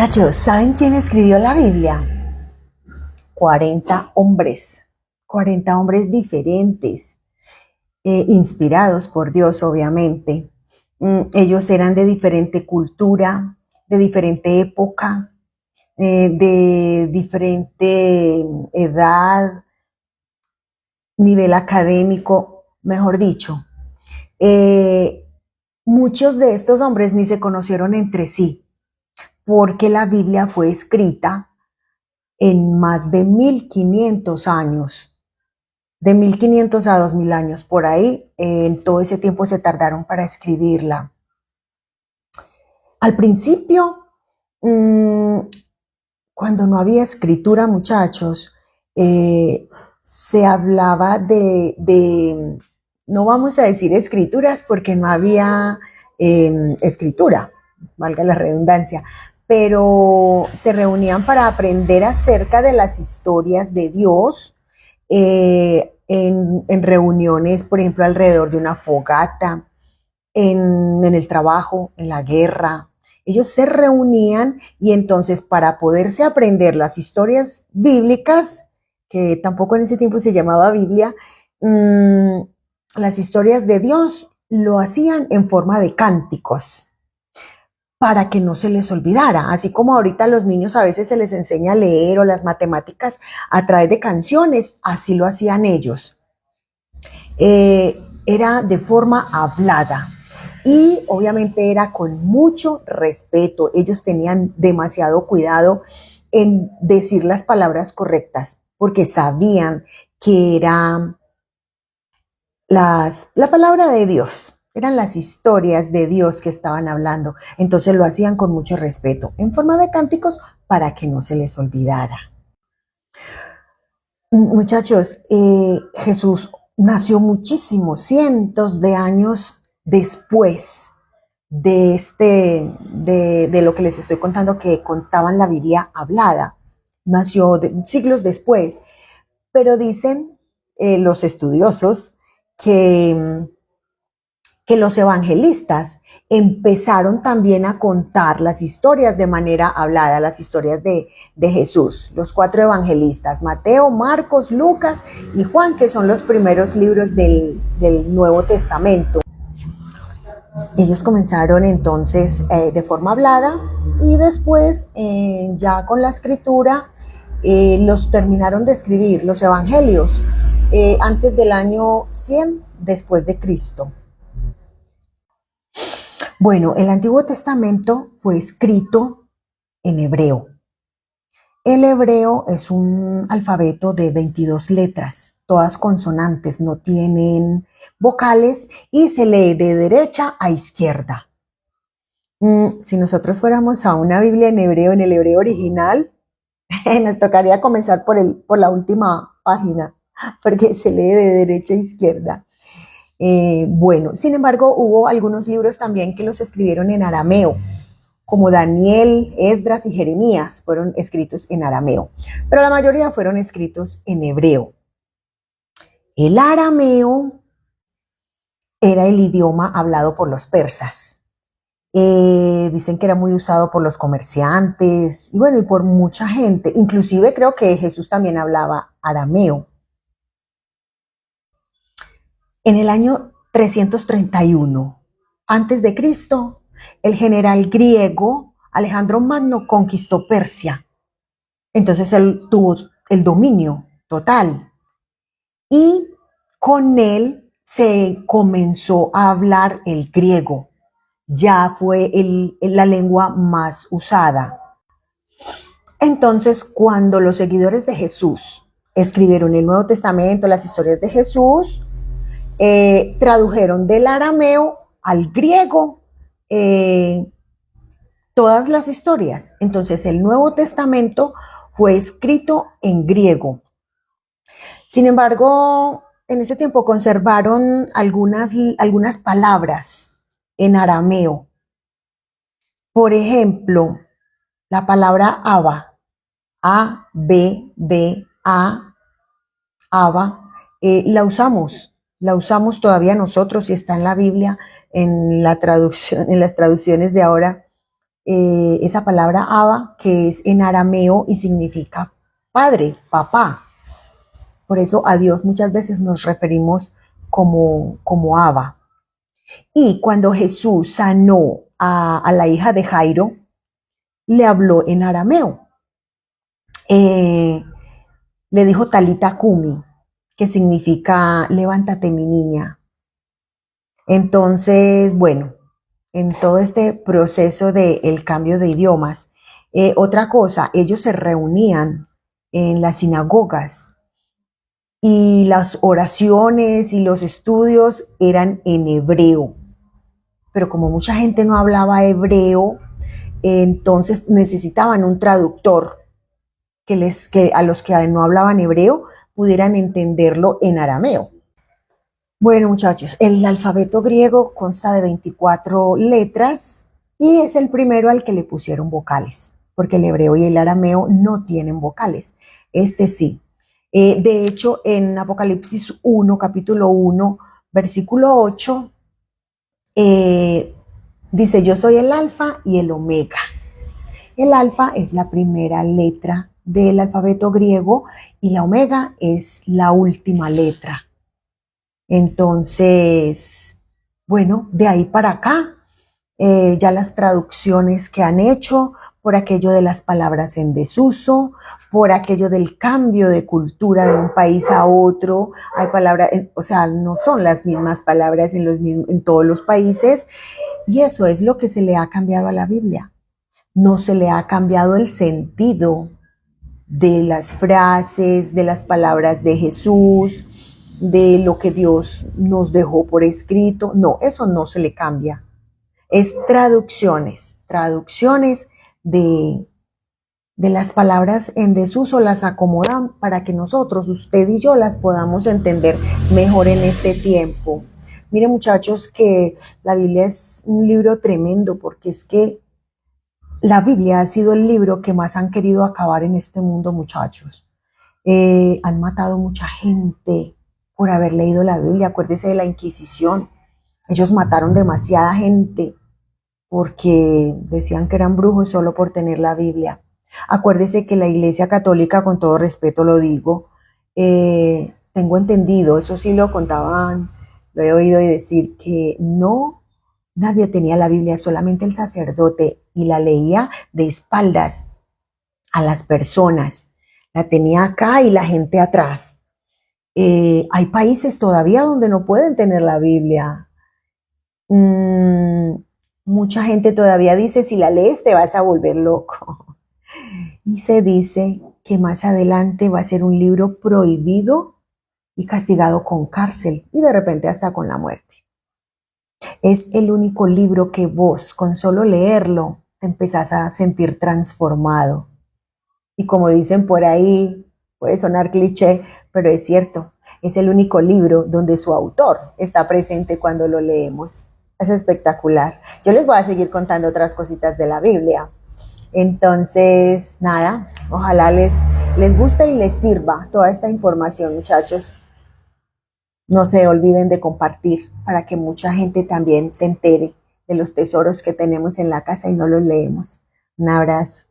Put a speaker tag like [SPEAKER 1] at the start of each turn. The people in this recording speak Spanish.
[SPEAKER 1] Muchachos, ¿saben quién escribió la Biblia? 40 hombres, 40 hombres diferentes, inspirados por Dios, obviamente. Ellos eran de diferente cultura, de diferente época, de diferente edad, nivel académico, mejor dicho. Eh, Muchos de estos hombres ni se conocieron entre sí, porque la Biblia fue escrita en más de 1500 años, de 1500 a 2000 años, por ahí, en todo ese tiempo se tardaron para escribirla. Al principio, cuando no había escritura, muchachos, se hablaba no vamos a decir escrituras porque no había escritura, valga la redundancia, pero se reunían para aprender acerca de las historias de Dios en reuniones, por ejemplo, alrededor de una fogata, en el trabajo, en la guerra. Ellos se reunían y entonces para poderse aprender las historias bíblicas, que tampoco en ese tiempo se llamaba Biblia, las historias de Dios lo hacían en forma de cánticos para que no se les olvidara, así como ahorita a los niños a veces se les enseña a leer o las matemáticas a través de canciones, así lo hacían ellos. Era de forma hablada y obviamente era con mucho respeto. Ellos tenían demasiado cuidado en decir las palabras correctas porque sabían que era la palabra de Dios. Eran las historias de Dios que estaban hablando. Entonces lo hacían con mucho respeto, en forma de cánticos, para que no se les olvidara. Muchachos, Jesús nació muchísimos, cientos de años después de lo que les estoy contando, que contaban la Biblia hablada. Nació siglos después, pero dicen los estudiosos que los evangelistas empezaron también a contar las historias de manera hablada, las historias de Jesús. Los 4 evangelistas, Mateo, Marcos, Lucas y Juan, que son los primeros libros del Nuevo Testamento. Ellos comenzaron entonces de forma hablada y después ya con la escritura los terminaron de escribir, los evangelios, antes del año 100 después de Cristo. Bueno, el Antiguo Testamento fue escrito en hebreo. El hebreo es un alfabeto de 22 letras, todas consonantes, no tienen vocales y se lee de derecha a izquierda. Si nosotros fuéramos a una Biblia en hebreo, en el hebreo original, nos tocaría comenzar por la última página, porque se lee de derecha a izquierda. Bueno, sin embargo, hubo algunos libros también que los escribieron en arameo, como Daniel, Esdras y Jeremías, fueron escritos en arameo, pero la mayoría fueron escritos en hebreo. El arameo era el idioma hablado por los persas. Dicen que era muy usado por los comerciantes y bueno, y por mucha gente. Inclusive creo que Jesús también hablaba arameo. En el año 331 antes de Cristo, el general griego Alejandro Magno conquistó Persia. Entonces él tuvo el dominio total y con él se comenzó a hablar el griego. Ya fue la lengua más usada. Entonces, cuando los seguidores de Jesús escribieron el Nuevo Testamento, las historias de Jesús, tradujeron del arameo al griego todas las historias. Entonces, el Nuevo Testamento fue escrito en griego. Sin embargo, en ese tiempo conservaron algunas palabras en arameo. Por ejemplo, la palabra Abba, A-B-B-A, Abba, la usamos todavía nosotros y está en la Biblia, en las traducciones de ahora, esa palabra Abba, que es en arameo y significa padre, papá. Por eso a Dios muchas veces nos referimos como Abba. Y cuando Jesús sanó a la hija de Jairo, le habló en arameo. Le dijo Talita Kumi, que significa levántate mi niña. Entonces, bueno, en todo este proceso del cambio de idiomas, otra cosa, ellos se reunían en las sinagogas y las oraciones y los estudios eran en hebreo. Pero como mucha gente no hablaba hebreo, entonces necesitaban un traductor que a los que no hablaban hebreo pudieran entenderlo en arameo. Bueno, muchachos, el alfabeto griego consta de 24 letras y es el primero al que le pusieron vocales, porque el hebreo y el arameo no tienen vocales. Este sí. De hecho, en Apocalipsis 1, capítulo 1, versículo 8, dice, yo soy el alfa y el omega. El alfa es la primera letra del alfabeto griego y la omega es la última letra. Entonces, bueno, de ahí para acá, ya las traducciones que han hecho por aquello de las palabras en desuso, por aquello del cambio de cultura de un país a otro, hay palabras, o sea, no son las mismas palabras en todos los países, y eso es lo que se le ha cambiado a la Biblia. No se le ha cambiado el sentido de las frases, de las palabras de Jesús, de lo que Dios nos dejó por escrito. No, eso no se le cambia. Es traducciones de las palabras en desuso, las acomodan para que nosotros, usted y yo, las podamos entender mejor en este tiempo. Miren, muchachos, que la Biblia es un libro tremendo porque es que la Biblia ha sido el libro que más han querido acabar en este mundo, muchachos. Han matado mucha gente por haber leído la Biblia. Acuérdese de la Inquisición. Ellos mataron demasiada gente porque decían que eran brujos solo por tener la Biblia. Acuérdese que la Iglesia Católica, con todo respeto lo digo, tengo entendido, eso sí lo contaban, lo he oído decir, que no, nadie tenía la Biblia, solamente el sacerdote, y la leía de espaldas a las personas. La tenía acá y la gente atrás. Hay países todavía donde no pueden tener la Biblia. Mucha gente todavía dice, si la lees te vas a volver loco. Y se dice que más adelante va a ser un libro prohibido y castigado con cárcel y de repente hasta con la muerte. Es el único libro que vos, con solo leerlo, te empezás a sentir transformado. Y como dicen por ahí, puede sonar cliché, pero es cierto, es el único libro donde su autor está presente cuando lo leemos. Es espectacular. Yo les voy a seguir contando otras cositas de la Biblia. Entonces, nada, ojalá les guste y les sirva toda esta información, muchachos. No se olviden de compartir para que mucha gente también se entere de los tesoros que tenemos en la casa y no los leemos. Un abrazo.